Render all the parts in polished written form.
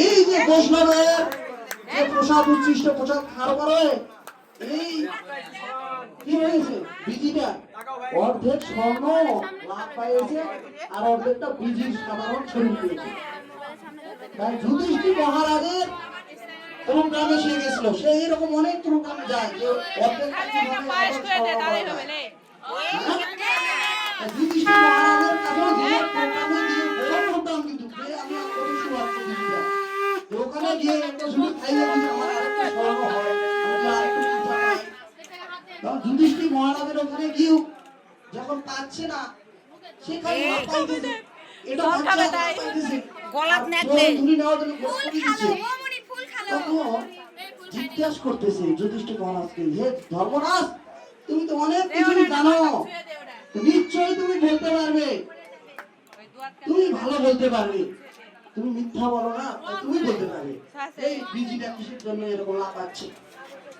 এই যে বৈষ্ণবের যে প্রসাদ উচ্ছিষ্ট প্রসাদ খাওয়ার পরে এই কি হয়েছে বিজিটা অর্ধেক স্বর্ণ লাভ পাইছে আর অর্ধেকটা বিজির সাধারণ শরীর পেয়েছে। তাই যুধিষ্ঠির মহারাজের প্রোগ্রামে সে গেছিল, সে এইরকম অনেক প্রোগ্রামে যায় যে অর্ধেক যুধিষ্ঠির মহারাজের কাছে গিয়ে প্রোগ্রামে গিয়ে বড় প্রোগ্রাম কিন্তু আমি করি শুভাচ্ছি দিদিটা ওখানে গিয়ে একটা শুধু খাইয়ে দিচ্ছে আমার আরেকটা স্বর্ণ হয় আমি আরেকটু পূজা পাই। তখন যুধিষ্ঠির মহারাজের ওখানে গিয়েও যখন পাচ্ছে না সেখানে পাইতেছে এটা পাইতেছে গলাত নেকলে তুলি নেওয়ার জন্য তখন জিজ্ঞাসা করতেছে যুধিষ্ঠির মহারাজকে, হে ধর্মরাজ তুমি তো অনেক কিছু জানো, নিশ্চয়ই তুমি বলতে পারবে, তুমি ভালো বলতে পারবে, তুমি মিথ্যা বলো না, তুমি বলতে পারবে এই বিজিটা কিসের জন্য এরকম লাফাচ্ছে।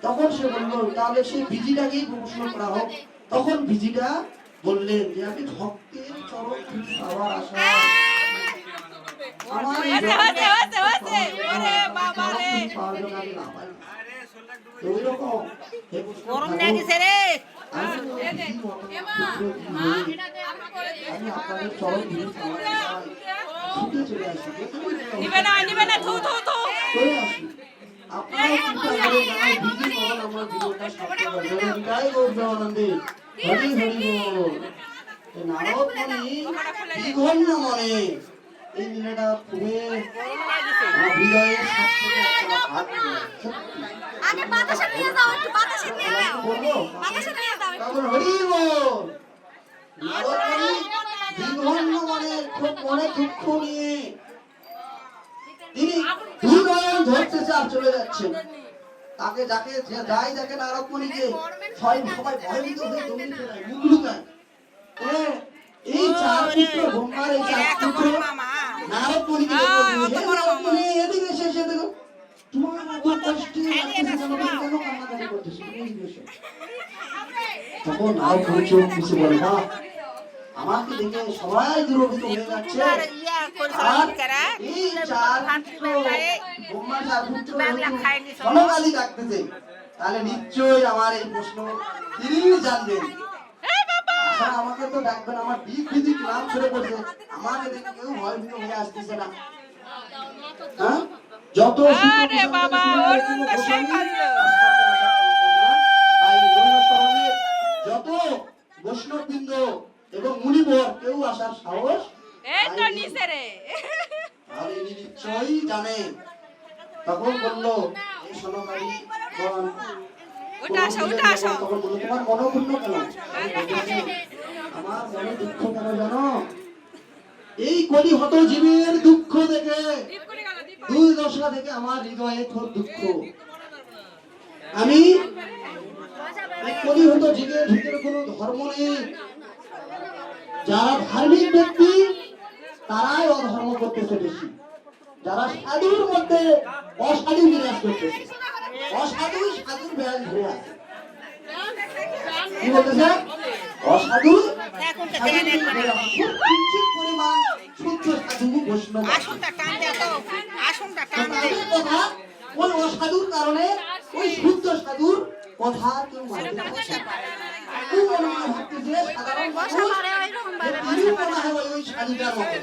তখন সে বললো তাহলে সেই বিজিটাকেই প্রশ্ন করা হোক। তখন বিজিটা বললেন যে আমি ভক্তের চরণ পাওয়ার আশা গরম লাগিছে রে এই লীলাটা খুবই হৃদয়ের আগে বাতাসে নিয়ে যাও, একটু বাতাসে নিয়ে যাও, বাতাসে নিয়ে যাও। তখন হরি বল নারদমণি বিঘ্ন মনে খুব মনে দুঃখ নিয়ে তিনি দুনয়ন ধরতে চাপ চলে যাচ্ছেন। তাকে যাকে যাই দেখে নারদমণিকে সবাই ভয়ভীত হয়ে দৌড়িতে যায়, মুখ লুকায়। এই চার পুত্র ব্রহ্মার এই চার পুত্র নারদমণিকে নারদমণি এদিকে এসে দেখো তোমার এত কষ্টে লাগতেছে কেন, কেন কান্নাকাটি করতেছো? তখন নারদমণি চোখ মুছে বলে, মা আমাকে দেখে সবাই দুরভিত হয়ে যাচ্ছে, আর এই চার পুত্র ব্রহ্মার চার পুত্র সনকালি ডাকতেছে, তাহলে নিশ্চয়ই আমার এই প্রশ্ন তিনি জানবেন। আমাকে তো ডাকবেন, আমার দিক বিদিক নাম ছড়ে পড়ছে, আমাকে দেখে কেউ ভয়ভীত হয়ে আসতেছে না। হ্যাঁ যত যত বৈষ্ণববৃন্দ এবং মুনিবর কেউ আসার সাহস আর ইনি নিশ্চয়ই জানেন। তখন বললো এই সনকারী তখন বললো তোমার মনোক্ষুণ্ণ কেন? আমার মনে দুঃখ কেন জানো? এই কলিহত জীবের দুঃখ দেখে, দুর্দশা দেখে আমার হৃদয়ে খুব দুঃখ। আমি কলিহত জীবের ভিতরে কোনো ধর্ম নেই, যারা ধার্মিক ব্যক্তি তারাই অধর্ম করতেছে বেশি, যারা সাধুর মধ্যে অসাধু বিরাজ করতেছে, অসাধু সাধুর বিরাজ ঘুরে আছে। কি বলতেছে? অসাধু পরিমাণ শুদ্ধ সাধু বৈষ্ণব ওই অসাধুর কারণে ওই শুদ্ধ সাধুর কথা কেউ মানে না। ভাবতেছে সাধারণ ওই সাধুটার মতো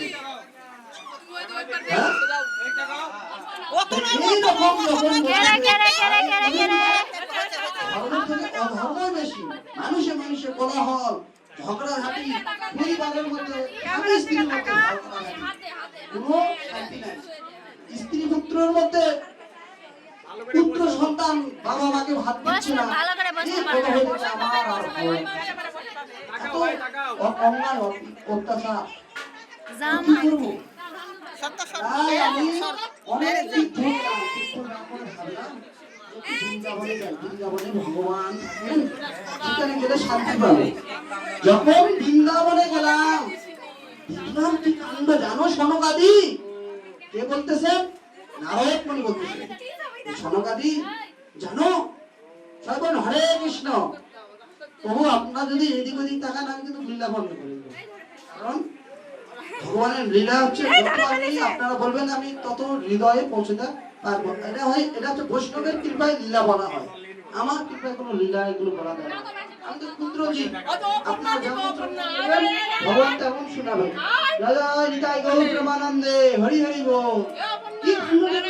বেশি মানুষে মানুষে কোলাহল ঝগড়াঝাটি, পরিবারের মধ্যে স্বামী স্ত্রীর মধ্যে কোনো শান্তি নাই, স্ত্রী পুত্রের মধ্যে পুত্র সন্তান বাবা মাকে ভাত দিচ্ছে না, অন্যায় অত্যাচার কি করবো? তাই আমি অনেক বৃন্দাবনে ভগবান সেখানে গেলে শান্তি পাবে। যখন বৃন্দাবনে গেলাম দেখলাম কি কাণ্ড জানো সনকাদি? কে বলতেছেন? নারদমণি বলতেছেন। সনকাদি জানো সর্বন হরে কৃষ্ণ, প্রভু আপনারা যদি এদিক ওদিক তাকান আমি কিন্তু বৃন্দাবন করে দেব, কারণ ভগবানের লীলা হচ্ছে যত আমি আপনারা বলবেন আমি তত হৃদয়ে পৌঁছতে পারবো। এটা হচ্ছে বৈষ্ণবের কৃপায় লীলা বলা হয়, আমার কৃপায় কোনো লীলা এগুলো বলা যায় না। আমি তো ক্ষুদ্র জীব, আপনারা যেমন শুনবেন ভগবান তেমন শোনাবেন। জয় জয় নিতাই গৌর প্রেমানন্দে, হরি হরি বল। কি সুন্দর